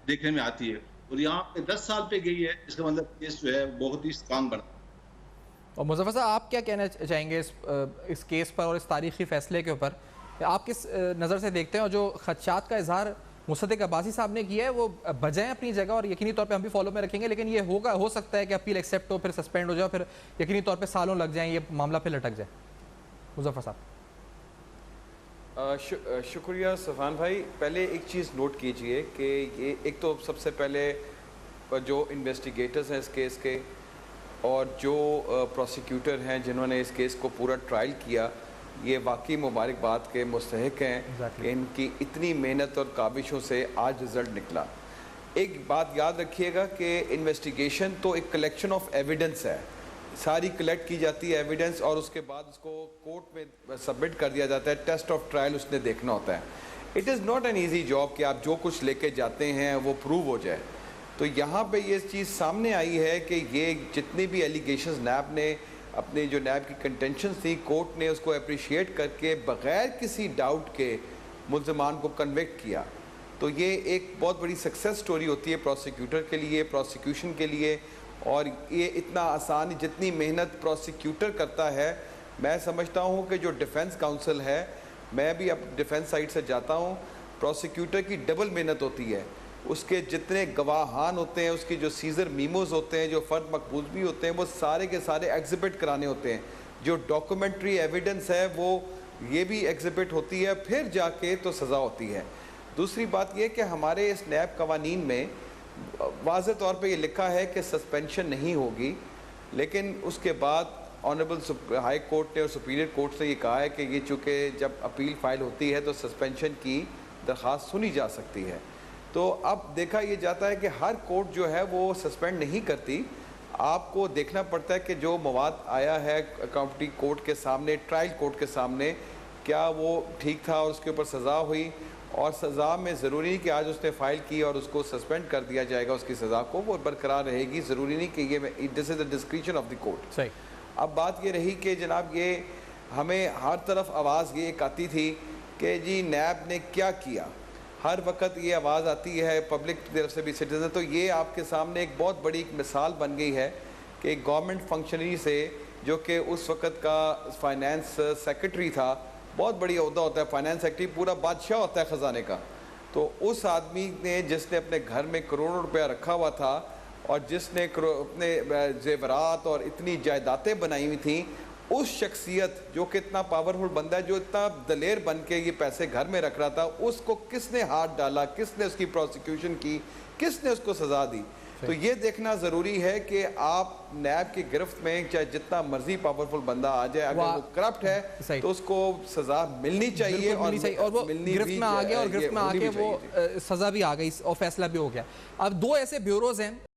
دیکھنے میں آتی ہے، اور یہاں پہ 10 سال پہ گئی ہے، اس کا مطلب کیس جو ہے بہت ہی اسٹرانگ بنا۔ اور مظفر صاحب آپ کیا کہنا چاہیں گے اس کیس پر اور اس تاریخی فیصلے کے اوپر؟ آپ کس نظر سے دیکھتے ہیں؟ اور جو خدشات کا اظہار مصدق عباسی صاحب نے کیا ہے وہ بجائیں اپنی جگہ، اور یقینی طور پہ ہم بھی فالو میں رکھیں گے، لیکن یہ ہو سکتا ہے کہ اپیل ایکسیپٹ ہو، پھر سسپینڈ ہو جائے، پھر یقینی طور پہ سالوں لگ جائیں، یہ معاملہ پھر لٹک جائے۔ مظفر صاحب شکریہ صفان بھائی۔ پہلے ایک چیز نوٹ کیجئے کہ یہ ایک تو سب سے پہلے جو انویسٹیگیٹرز ہیں اس کیس کے اور جو پروسیکیوٹر ہیں جنہوں نے اس کیس کو پورا ٹرائل کیا، یہ واقعی مبارکباد کے مستحق ہیں کہ ان کی اتنی محنت اور کاوشوں سے آج رزلٹ نکلا۔ ایک بات یاد رکھیے گا کہ انویسٹیگیشن تو ایک کلیکشن آف ایویڈنس ہے، ساری کلیکٹ کی جاتی ہے ایویڈنس، اور اس کے بعد اس کو کورٹ میں سبمٹ کر دیا جاتا ہے، ٹیسٹ آف ٹرائل اس نے دیکھنا ہوتا ہے۔ It is not an easy job کہ آپ جو کچھ لے کے جاتے ہیں وہ پروو ہو جائے۔ تو یہاں پہ یہ چیز سامنے آئی ہے کہ یہ جتنے بھی ایلیگیشنز نیب نے اپنی جو نیب کی کنٹینشنز تھی، کورٹ نے اس کو اپریشیٹ کر کے بغیر کسی ڈاؤٹ کے ملزمان کو کنوکٹ کیا۔ تو یہ ایک بہت بڑی سکسیس سٹوری ہوتی ہے پروسیکیوٹر کے لیے، پروسیکیوشن کے لیے، اور یہ اتنا آسان جتنی محنت پروسیکیوٹر کرتا ہے، میں سمجھتا ہوں کہ جو ڈیفنس کاؤنسل ہے، میں بھی اب ڈیفنس سائٹ سے جاتا ہوں، پروسیکیوٹر کی ڈبل محنت ہوتی ہے۔ اس کے جتنے گواہان ہوتے ہیں، اس کی جو سیزر میموز ہوتے ہیں، جو فرد مقبوض بھی ہوتے ہیں، وہ سارے کے سارے ایگزیبٹ کرانے ہوتے ہیں۔ جو ڈاکومنٹری ایویڈنس ہے وہ یہ بھی ایگزیبٹ ہوتی ہے، پھر جا کے تو سزا ہوتی ہے۔ دوسری بات یہ کہ ہمارے اس نیب قوانین میں واضح طور پہ یہ لکھا ہے کہ سسپینشن نہیں ہوگی، لیکن اس کے بعد آنریبل ہائی کورٹ نے اور سپیریئر کورٹ نے یہ کہا ہے کہ یہ چونکہ جب اپیل فائل ہوتی ہے تو سسپینشن کی درخواست سنی جا سکتی ہے۔ تو اب دیکھا یہ جاتا ہے کہ ہر کورٹ جو ہے وہ سسپینڈ نہیں کرتی، آپ کو دیکھنا پڑتا ہے کہ جو مواد آیا ہے اکاؤنٹنگ کورٹ کے سامنے، ٹرائل کورٹ کے سامنے، کیا وہ ٹھیک تھا اور اس کے اوپر سزا ہوئی، اور سزا میں ضروری نہیں کہ آج اس نے فائل کی اور اس کو سسپینڈ کر دیا جائے گا، اس کی سزا کو وہ برقرار رہے گی، ضروری نہیں کہ یہ this is the discretion of the court. صحیح۔ اب بات یہ رہی کہ جناب یہ ہمیں ہر طرف آواز یہ ایک آتی تھی کہ جی نیب نے کیا کیا، ہر وقت یہ آواز آتی ہے پبلک کی طرف سے بھی، سٹیزن۔ تو یہ آپ کے سامنے ایک بہت بڑی ایک مثال بن گئی ہے کہ ایک گورنمنٹ فنکشنری سے، جو کہ اس وقت کا فائنانس سیکرٹری تھا، بہت بڑی عہدہ ہوتا ہے فائنانس سیکرٹری، پورا بادشاہ ہوتا ہے خزانے کا، تو اس آدمی نے جس نے اپنے گھر میں کروڑوں روپیہ رکھا ہوا تھا اور جس نے اپنے زیورات اور اتنی جائیدادیں بنائی ہوئی تھیں، اس شخصیت جو کہ اتنا پاورفل بندہ ہے، جو اتنا دلیر بن کے یہ پیسے گھر میں رکھ رہا تھا، اس کو کس نے ہاتھ ڈالا، کس نے اس کی پروسیکیوشن کی، کس نے اس کو سزا دی؟ تو یہ دیکھنا ضروری ہے کہ آپ نیب کی گرفت میں چاہے جتنا مرضی پاورفل بندہ آ جائے، اگر وہ کرپٹ ہے تو اس کو سزا ملنی چاہیے، اور وہ گرفت میں آ گیا، اور گرفت میں آ کے وہ سزا بھی آ گئی اور فیصلہ بھی ہو گیا۔ اب دو ایسے بیوروز ہیں